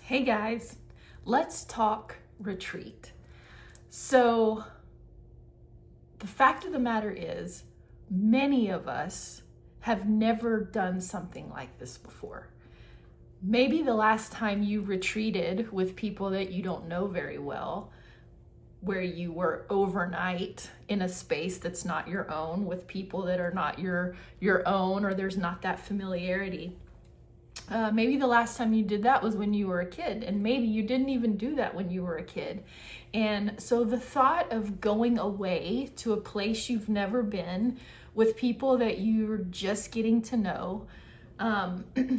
Hey guys, let's talk retreat. So, the fact of the matter is, many of us have never done something like this before. Maybe the last time you retreated with people that you don't know very well, where you were overnight in a space that's not your own with people that are not your own, or there's not that familiarity. Maybe the last time you did that was when you were a kid, and maybe you didn't even do that when you were a kid. And so the thought of going away to a place you've never been with people that you're just getting to know,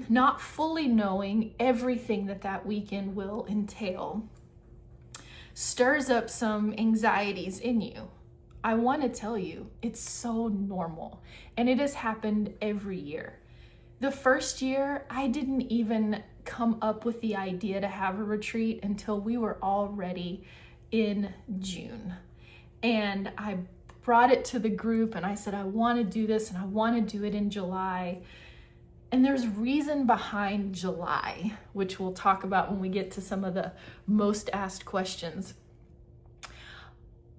not fully knowing everything that weekend will entail, stirs up some anxieties in you. I want to tell you, it's so normal, and it has happened every year. The first year, I didn't even come up with the idea to have a retreat until we were already in June. And I brought it to the group and I said, I want to do this and I want to do it in July. And there's reason behind July, which we'll talk about when we get to some of the most asked questions.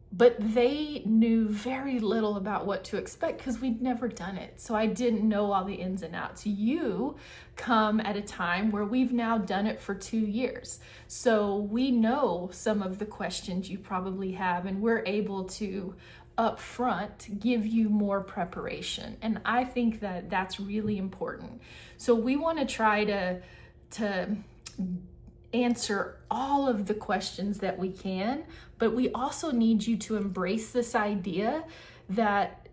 But they knew very little about what to expect because we'd never done it. So I didn't know all the ins and outs. You come at a time where we've now done it for 2 years. So we know some of the questions you probably have, and we're able to up front give you more preparation. And I think that that's really important. So we want to try to answer all of the questions that we can, but we also need you to embrace this idea that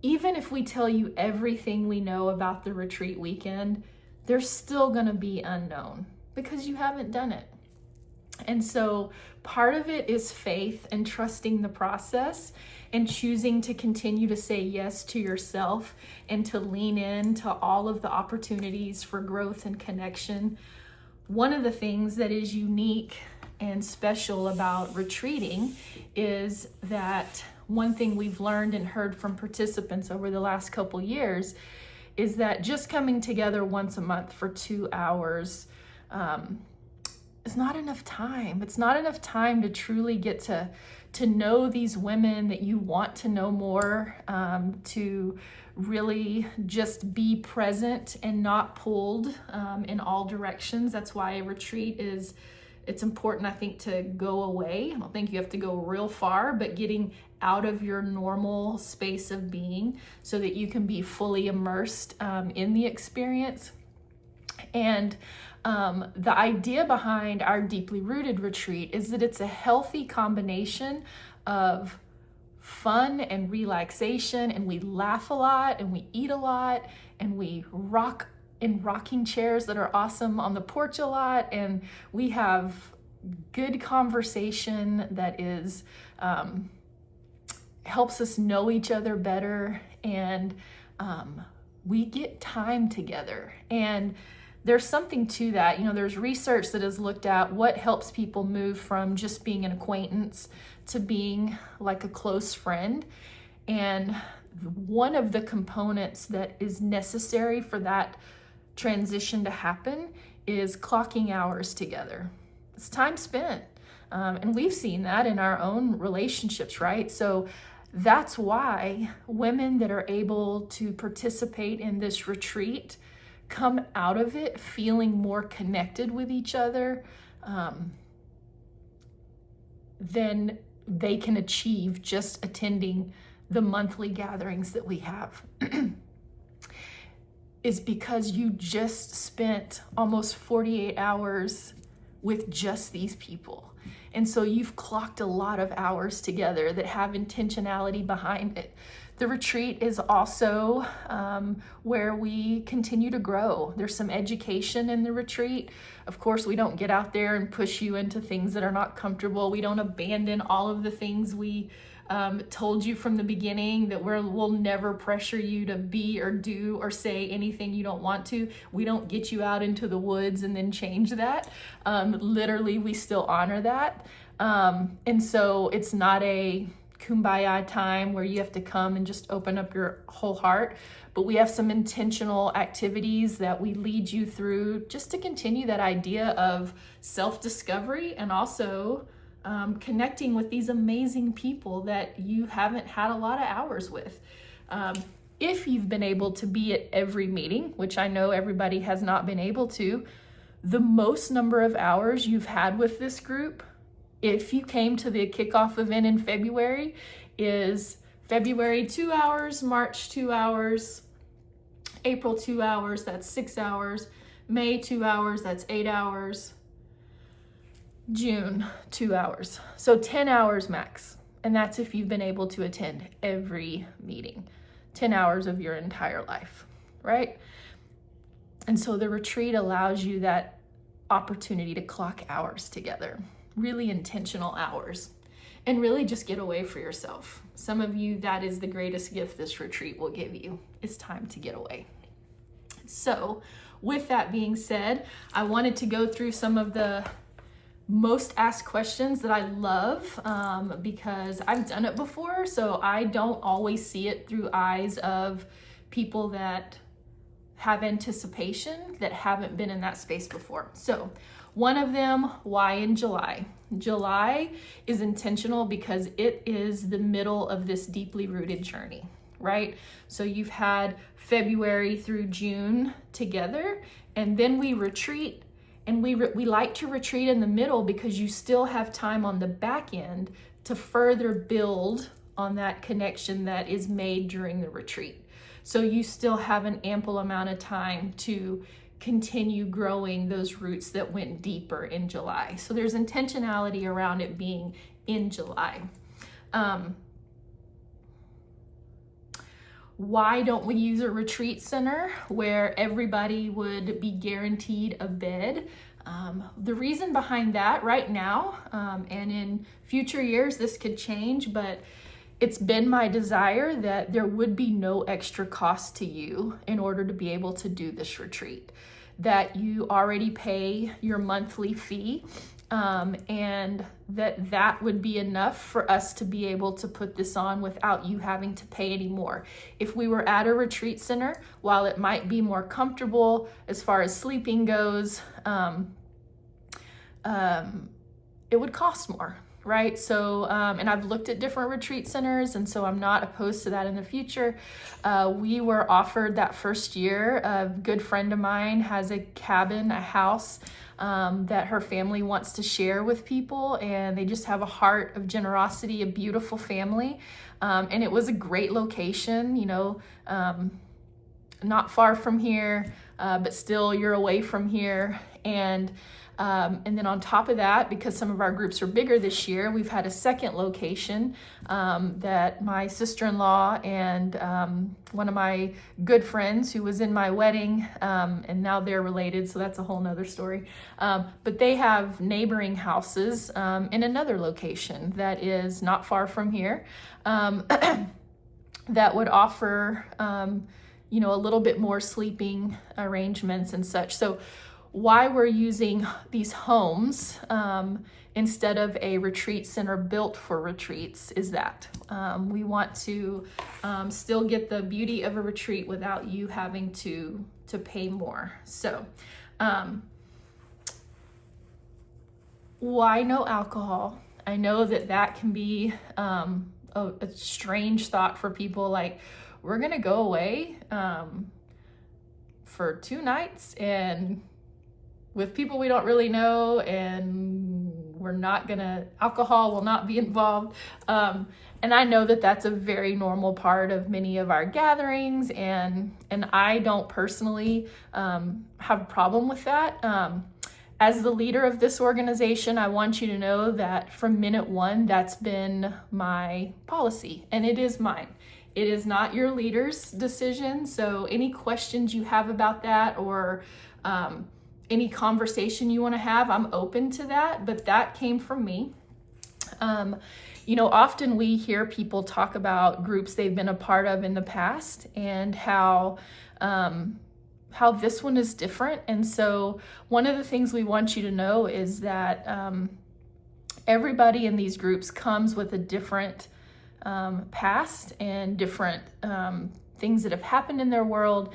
even if we tell you everything we know about the retreat weekend, there's still going to be unknown because you haven't done it. And so part of it is faith and trusting the process and choosing to continue to say yes to yourself and to lean into all of the opportunities for growth and connection. One of the things that is unique and special about retreating is that one thing we've learned and heard from participants over the last couple years is that just coming together once a month for 2 hours is not enough time. It's not enough time to truly get to know these women that you want to know more, to really just be present and not pulled in all directions. That's why a retreat it's important, I think, to go away. I don't think you have to go real far, but getting out of your normal space of being so that you can be fully immersed in the experience. And the idea behind our Deeply Rooted retreat is that it's a healthy combination of fun and relaxation, and we laugh a lot and we eat a lot and we rock in rocking chairs that are awesome on the porch a lot, and we have good conversation that is helps us know each other better, and we get time together. And there's something to that. You know, there's research that has looked at what helps people move from just being an acquaintance to being like a close friend. And one of the components that is necessary for that transition to happen is clocking hours together. It's time spent. And we've seen that in our own relationships, right? So that's why women that are able to participate in this retreat come out of it feeling more connected with each other than they can achieve just attending the monthly gatherings that we have. Is because you just spent almost 48 hours with just these people. And so you've clocked a lot of hours together that have intentionality behind it. The retreat is also where we continue to grow. There's some education in the retreat. Of course, we don't get out there and push you into things that are not comfortable. We don't abandon all of the things we told you from the beginning, that we'll never pressure you to be or do or say anything you don't want to. We don't get you out into the woods and then change that. Literally, we still honor that. And so it's not a kumbaya time where you have to come and just open up your whole heart. But we have some intentional activities that we lead you through just to continue that idea of self-discovery and also connecting with these amazing people that you haven't had a lot of hours with. If you've been able to be at every meeting, which I know everybody has not been able to, the most number of hours you've had with this group, if you came to the kickoff event in February, is February 2 hours, March 2 hours, April 2 hours, that's 6 hours, May 2 hours, that's 8 hours, June 2 hours. So 10 hours max. And that's if you've been able to attend every meeting, 10 hours of your entire life, right? And so the retreat allows you that opportunity to clock hours together, really intentional hours, and really just get away for yourself. Some of you, that is the greatest gift this retreat will give you. It's time to get away. So with that being said, I wanted to go through some of the most asked questions that I love because I've done it before, so I don't always see it through eyes of people that have anticipation, that haven't been in that space before. So one of them, why in July? July is intentional because it is the middle of this deeply rooted journey, right? So you've had February through June together, and then we retreat. And we like to retreat in the middle because you still have time on the back end to further build on that connection that is made during the retreat. So you still have an ample amount of time to continue growing those roots that went deeper in July. So there's intentionality around it being in July. Why don't we use a retreat center where everybody would be guaranteed a bed? The reason behind that right now, and in future years, this could change, but it's been my desire that there would be no extra cost to you in order to be able to do this retreat, that you already pay your monthly fee, and that would be enough for us to be able to put this on without you having to pay any more. If we were at a retreat center, while it might be more comfortable as far as sleeping goes, it would cost more, right? So, and I've looked at different retreat centers, and so I'm not opposed to that in the future. We were offered that first year. A good friend of mine has a cabin, a house, that her family wants to share with people, and they just have a heart of generosity, a beautiful family. And it was a great location, you know, not far from here, but still you're away from here. And then on top of that, because some of our groups are bigger this year, we've had a second location that my sister-in-law and one of my good friends who was in my wedding, and now they're related, so that's a whole nother story. But they have neighboring houses in another location that is not far from here that would offer, you know, a little bit more sleeping arrangements and such. So why we're using these homes instead of a retreat center built for retreats is that we want to still get the beauty of a retreat without you having to pay more. So why no alcohol? I know that can be a strange thought for people, like, we're gonna go away for 2 nights and with people we don't really know, and we're not gonna, alcohol will not be involved. And I know that that's a very normal part of many of our gatherings, and I don't personally have a problem with that. As the leader of this organization, I want you to know that from minute one, that's been my policy, and it is mine. It is not your leader's decision. So any questions you have about that, or any conversation you want to have, I'm open to that, but that came from me. You know, often we hear people talk about groups they've been a part of in the past and how this one is different. And so one of the things we want you to know is that everybody in these groups comes with a different past and different things that have happened in their world.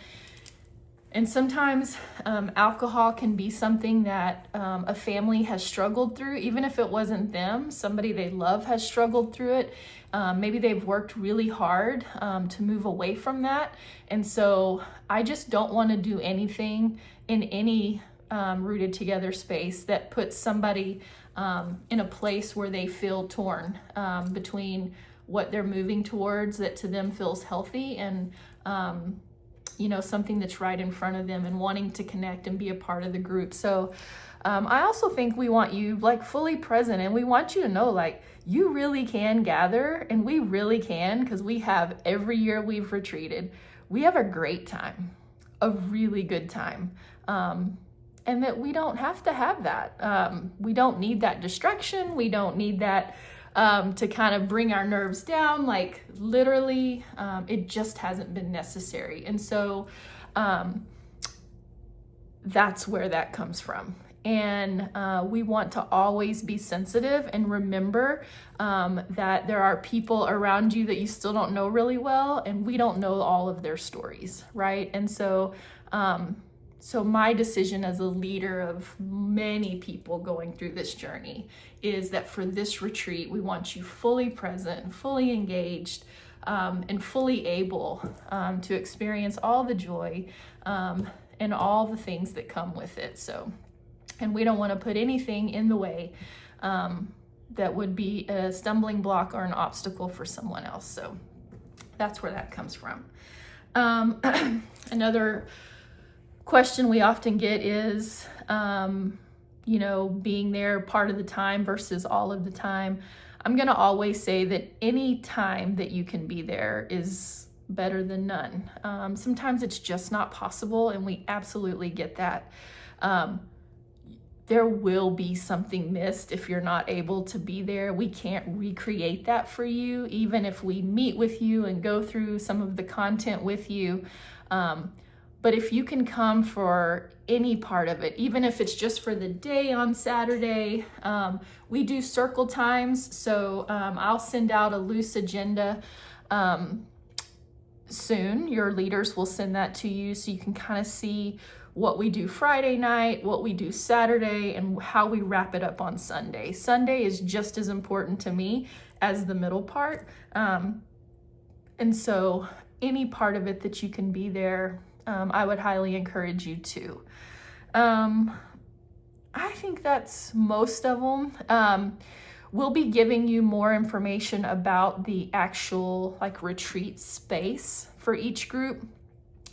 And sometimes alcohol can be something that a family has struggled through, even if it wasn't them, somebody they love has struggled through it. Maybe they've worked really hard to move away from that. And so I just don't want to do anything in any Rooted Together space that puts somebody in a place where they feel torn between what they're moving towards that to them feels healthy and something that's right in front of them and wanting to connect and be a part of the group. So I also think we want you like fully present, and we want you to know like you really can gather, and we really can, because we have every year we've retreated. We have a great time, a really good time. And that we don't have to have that. We don't need that distraction. We don't need that to kind of bring our nerves down. Like literally, it just hasn't been necessary. And so that's where that comes from. And we want to always be sensitive and remember that there are people around you that you still don't know really well, and we don't know all of their stories, right? And so my decision as a leader of many people going through this journey is that for this retreat, we want you fully present and fully engaged and fully able to experience all the joy and all the things that come with it. So, and we don't want to put anything in the way that would be a stumbling block or an obstacle for someone else. So that's where that comes from. Another question we often get is, being there part of the time versus all of the time. I'm going to always say that any time that you can be there is better than none. Sometimes it's just not possible, and we absolutely get that. There will be something missed if you're not able to be there. We can't recreate that for you, even if we meet with you and go through some of the content with you. But if you can come for any part of it, even if it's just for the day on Saturday, we do circle times. So I'll send out a loose agenda soon. Your leaders will send that to you so you can kind of see what we do Friday night, what we do Saturday, and how we wrap it up on Sunday. Sunday is just as important to me as the middle part. And so any part of it that you can be there, I would highly encourage you to. I think that's most of them. We'll be giving you more information about the actual retreat space for each group,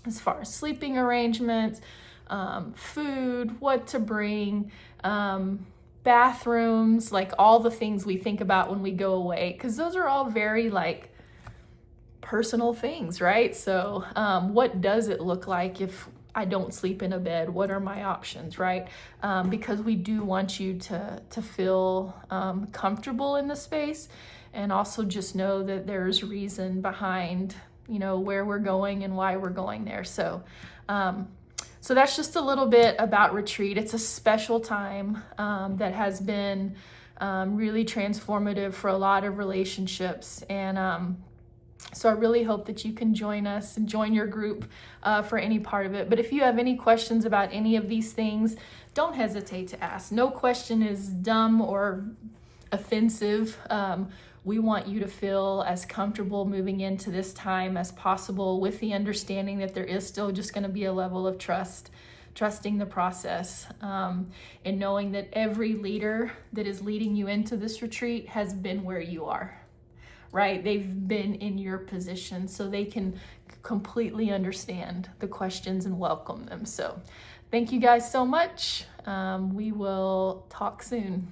as far as sleeping arrangements, food, what to bring, bathrooms, all the things we think about when we go away, because those are all very personal things, right? So what does it look like if I don't sleep in a bed? What are my options, right? Because we do want you to feel comfortable in the space, and also just know that there's reason behind where we're going and why we're going there. So so that's just a little bit about retreat. It's a special time that has been really transformative for a lot of relationships, and so I really hope that you can join us and join your group for any part of it. But if you have any questions about any of these things, don't hesitate to ask. No question is dumb or offensive. We want you to feel as comfortable moving into this time as possible, with the understanding that there is still just going to be a level of trusting the process, and knowing that every leader that is leading you into this retreat has been where you are. Right? They've been in your position, so they can completely understand the questions and welcome them. So thank you guys so much. We will talk soon.